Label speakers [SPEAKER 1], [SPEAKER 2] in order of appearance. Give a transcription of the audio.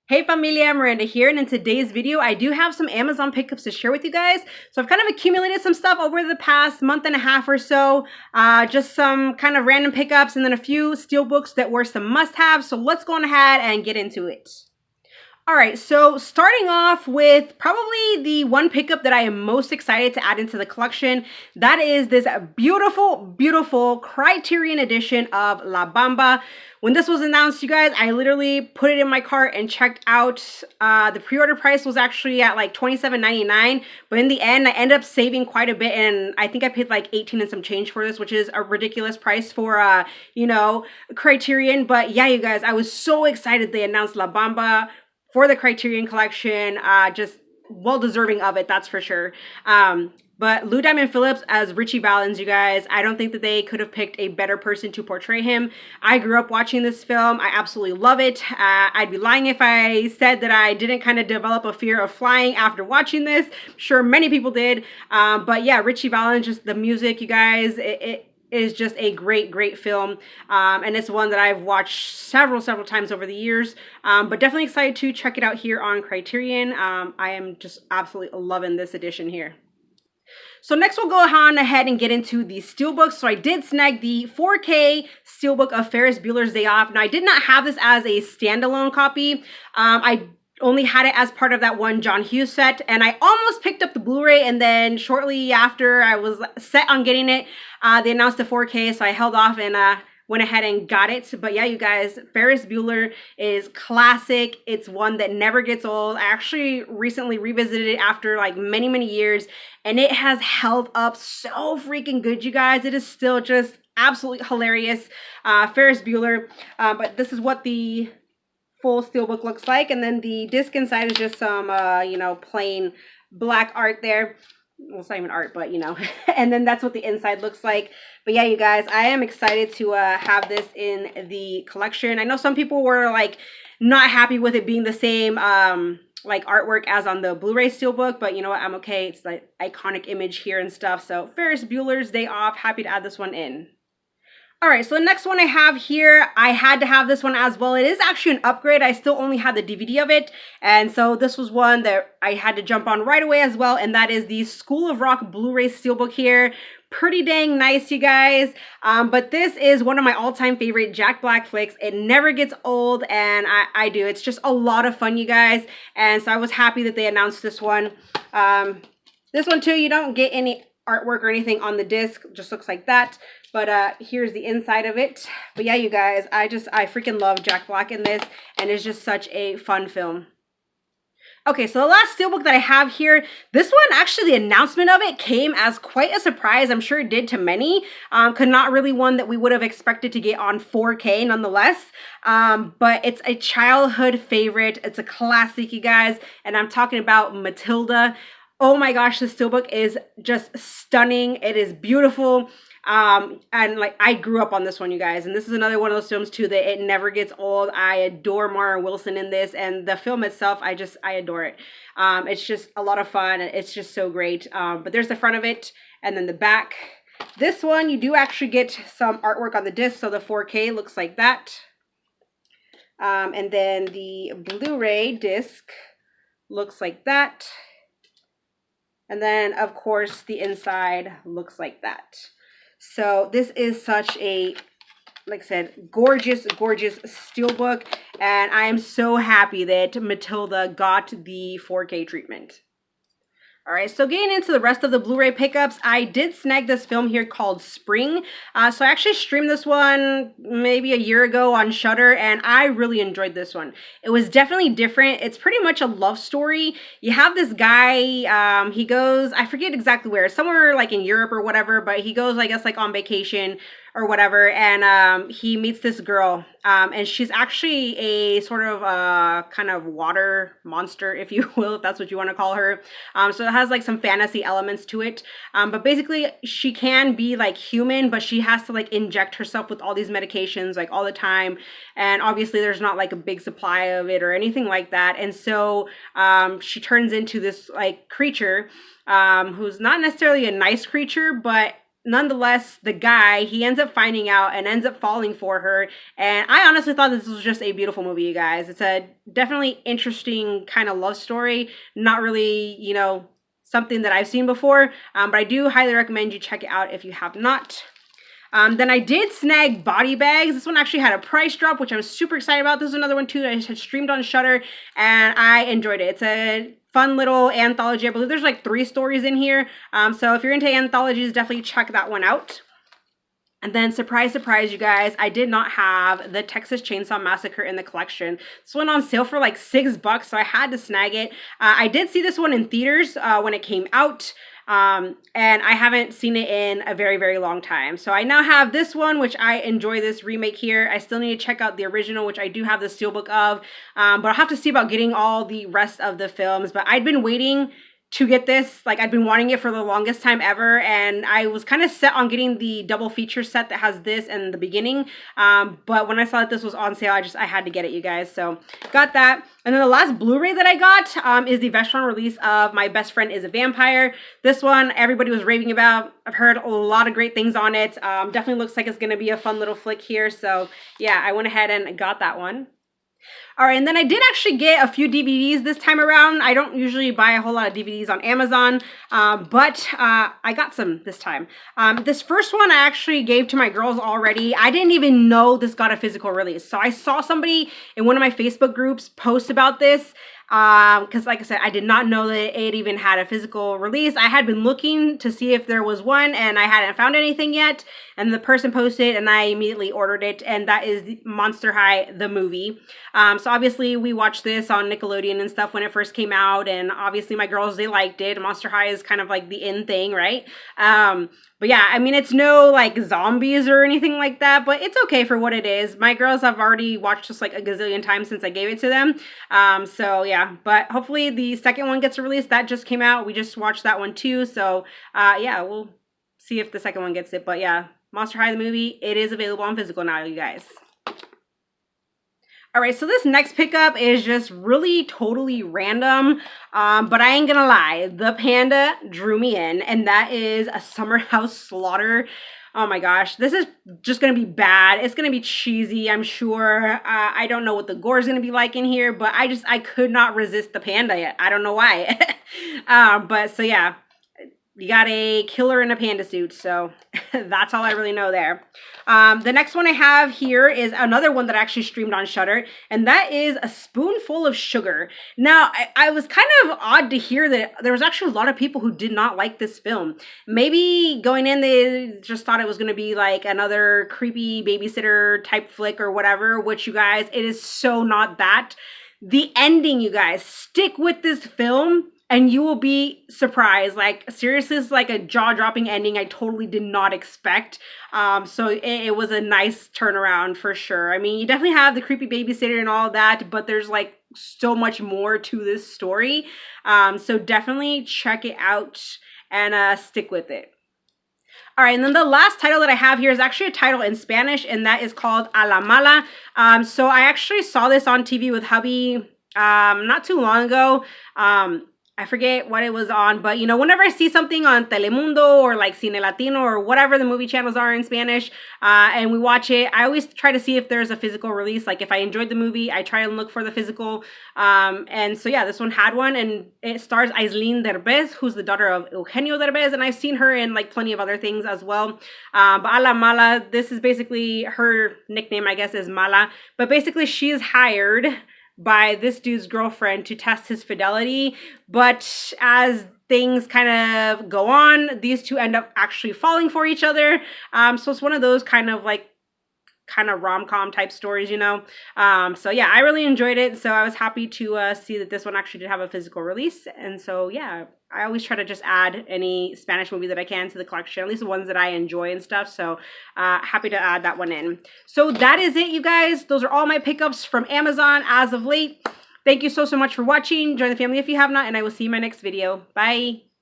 [SPEAKER 1] Hey familia, Miranda here, and in today's video I do have some Amazon pickups to share with you guys. So I've kind of accumulated some stuff over the past month and a half or so, just some kind of random pickups and then a few Steelbooks that were some must-haves. So let's go on ahead and get into it. All right, so starting off with probably the one pickup that I am most excited to add into the collection. That is this beautiful Criterion edition of La Bamba. When this was announced, you guys, I literally put it in my cart and checked out. The pre-order price was actually at like $27.99, but in the end, I ended up saving quite a bit, and I think I paid like 18 and some change for this, which is a ridiculous price for, Criterion. But yeah, you guys, I was so excited they announced La Bamba for the Criterion collection. Just well deserving of it, that's for sure. But Lou Diamond Phillips as Richie Valens, you guys, I don't think that they could have picked a better person to portray him. I grew up watching this film. I absolutely love it. I'd be lying if I said that I didn't kind of develop a fear of flying after watching this. I'm sure many people did. But yeah, Richie Valens, just the music, you guys, it is just a great film, and it's one that I've watched several times over the years, but definitely excited to check it out here on Criterion. I am just absolutely loving this edition here. So next we'll go on ahead and get into the Steelbooks. So I did snag the 4K Steelbook of Ferris Bueller's Day Off. Now I did not have this as a standalone copy. I only had it as part of that one John Hughes set, and I almost picked up the Blu-ray, and then shortly after I was set on getting it, they announced the 4K, so I held off and went ahead and got it. But yeah, you guys, Ferris Bueller is classic. It's one that never gets old. I actually recently revisited it after like many years, and it has held up so freaking good, you guys. It is still just absolutely hilarious. Ferris Bueller, but this is what the full Steelbook looks like, and then the disc inside is just some plain black art there. Well, it's not even art, but and then that's what the inside looks like. But yeah, you guys, I am excited to have this in the collection. I know some people were like not happy with it being the same like artwork as on the Blu-ray Steelbook, but you know what, I'm okay. It's like iconic image here and stuff. So Ferris Bueller's Day Off, happy to add this one in. All right, so the next one I have here, I had to have this one as well. It is actually an upgrade. I still only had the DVD of it, and so this was one that I had to jump on right away as well, and that is the School of Rock Blu-ray Steelbook here. Pretty dang nice, you guys. But this is one of my all-time favorite Jack Black flicks. It never gets old, and I do. It's just a lot of fun, you guys, and so I was happy that they announced this one. This one, too, you don't get any artwork or anything on the disc. It just looks like that. But here's the inside of it. But yeah, you guys, I freaking love Jack Black in this, and it's just such a fun film. Okay, so the last Steelbook that I have here, this one, actually the announcement of it came as quite a surprise. I'm sure it did to many. Not really one that we would have expected to get on 4K nonetheless. But it's a childhood favorite. It's a classic, you guys, and I'm talking about Matilda. Oh my gosh, this Steelbook is just stunning. It is beautiful. And like, I grew up on this one, you guys, and this is another one of those films too that it never gets old. I adore Mara Wilson in this, and the film itself, I adore it. It's just a lot of fun. It's just so great. But there's the front of it, and then the back. This one, you do actually get some artwork on the disc, so the 4K looks like that. And then the Blu-ray disc looks like that. And then, of course, the inside looks like that. So this is such a, like I said, gorgeous Steelbook, and I am so happy that Matilda got the 4K treatment. All right, so getting into the rest of the Blu-ray pickups, I did snag this film here called Spring. So I actually streamed this one maybe a year ago on Shudder, and I really enjoyed this one. It was definitely different. It's pretty much a love story. You have this guy, he goes, I forget exactly where, somewhere like in Europe or whatever, but he goes, I guess, like on vacation or whatever, and he meets this girl, and she's actually a sort of kind of water monster, if you will, if that's what you want to call her. So it has like some fantasy elements to it, but basically she can be like human, but she has to like inject herself with all these medications like all the time, and obviously there's not like a big supply of it or anything like that, and so she turns into this like creature who's not necessarily a nice creature, but nonetheless, the guy, he ends up finding out and ends up falling for her. And I honestly thought this was just a beautiful movie, you guys. It's a definitely interesting kind of love story. Not really, you know, something that I've seen before, but I do highly recommend you check it out if you have not. Then I did snag body bags. This one actually had a price drop, which I was super excited about. This is another one too that I had streamed on Shudder, and I enjoyed it. It's a fun little anthology. I believe there's like 3 stories in here. So if you're into anthologies, definitely check that one out. And then, surprise, surprise, you guys, I did not have the Texas Chainsaw Massacre in the collection. This went on sale for like $6, so I had to snag it. I did see this one in theaters when it came out. And I haven't seen it in a very, very long time. So I now have this one, which I enjoy this remake here. I still need to check out the original, which I do have the steelbook of. But I'll have to see about getting all the rest of the films. But I'd been waiting to get this. Like, I'd been wanting it for the longest time ever, and I was kind of set on getting the double feature set that has this and the beginning, but when I saw that this was on sale, I had to get it, you guys. So got that. And then the last Blu-ray that I got is the Vestron release of My Best Friend is a Vampire. This one everybody was raving about. I've heard a lot of great things on it. Definitely looks like it's going to be a fun little flick here. So yeah, I went ahead and got that one. All right, and then I did actually get a few DVDs this time around. I don't usually buy a whole lot of DVDs on Amazon, but I got some this time. This first one I actually gave to my girls already. I didn't even know this got a physical release. So I saw somebody in one of my Facebook groups post about this, because like I said, I did not know that it even had a physical release. I had been looking to see if there was one, and I hadn't found anything yet. And the person posted, and I immediately ordered it, and that is Monster High, the movie. So obviously we watched this on Nickelodeon and stuff when it first came out, and obviously my girls, they liked it. Monster High is kind of like the in thing, right? But yeah, I mean, it's no like zombies or anything like that, but it's okay for what it is. My girls have already watched this like a gazillion times since I gave it to them. So yeah, but hopefully the second one gets a release. That just came out. We just watched that one too. So yeah, we'll see if the second one gets it. But yeah, Monster High the movie, it is available on physical now, you guys. All right, so this next pickup is just really totally random, but I ain't gonna lie, the panda drew me in, and that is a Summer House Slaughter. Oh my gosh, this is just gonna be bad. It's gonna be cheesy, I'm sure. I don't know what the gore is gonna be like in here, but I could not resist the panda yet. I don't know why. But so yeah, you got a killer in a panda suit, so that's all I really know there. The next one I have here is another one that I actually streamed on Shudder, and that is A Spoonful of Sugar. Now, I was kind of odd to hear that there was actually a lot of people who did not like this film. Maybe going in, they just thought it was going to be like another creepy babysitter type flick or whatever, which, you guys, it is so not that. The ending, you guys, stick with this film and you will be surprised. Like, seriously, it's like a jaw-dropping ending I totally did not expect. So it was a nice turnaround for sure. I mean, you definitely have the creepy babysitter and all that, but there's like so much more to this story. So definitely check it out and stick with it. All right, and then the last title that I have here is actually a title in Spanish, and that is called A la Mala. So I actually saw this on TV with hubby not too long ago. I forget what it was on, but you know, whenever I see something on Telemundo or like Cine Latino or whatever the movie channels are in Spanish, and we watch it, I always try to see if there's a physical release. Like if I enjoyed the movie, I try and look for the physical. And so yeah, this one had one, and it stars Aislinn Derbez, who's the daughter of Eugenio Derbez, and I've seen her in like plenty of other things as well. But A la Mala, this is basically her nickname, I guess, is Mala. But basically, she is hired by this dude's girlfriend to test his fidelity, but as things kind of go on, these two end up actually falling for each other. So it's one of those kind of rom-com type stories, you know. So yeah, I really enjoyed it, so I was happy to see that this one actually did have a physical release. And so yeah, I always try to just add any Spanish movie that I can to the collection, at least the ones that I enjoy and stuff. So happy to add that one in. So that is it, you guys. Those are all my pickups from Amazon as of late. Thank you so much for watching. Join the family if you have not, and I will see you in my next video. Bye.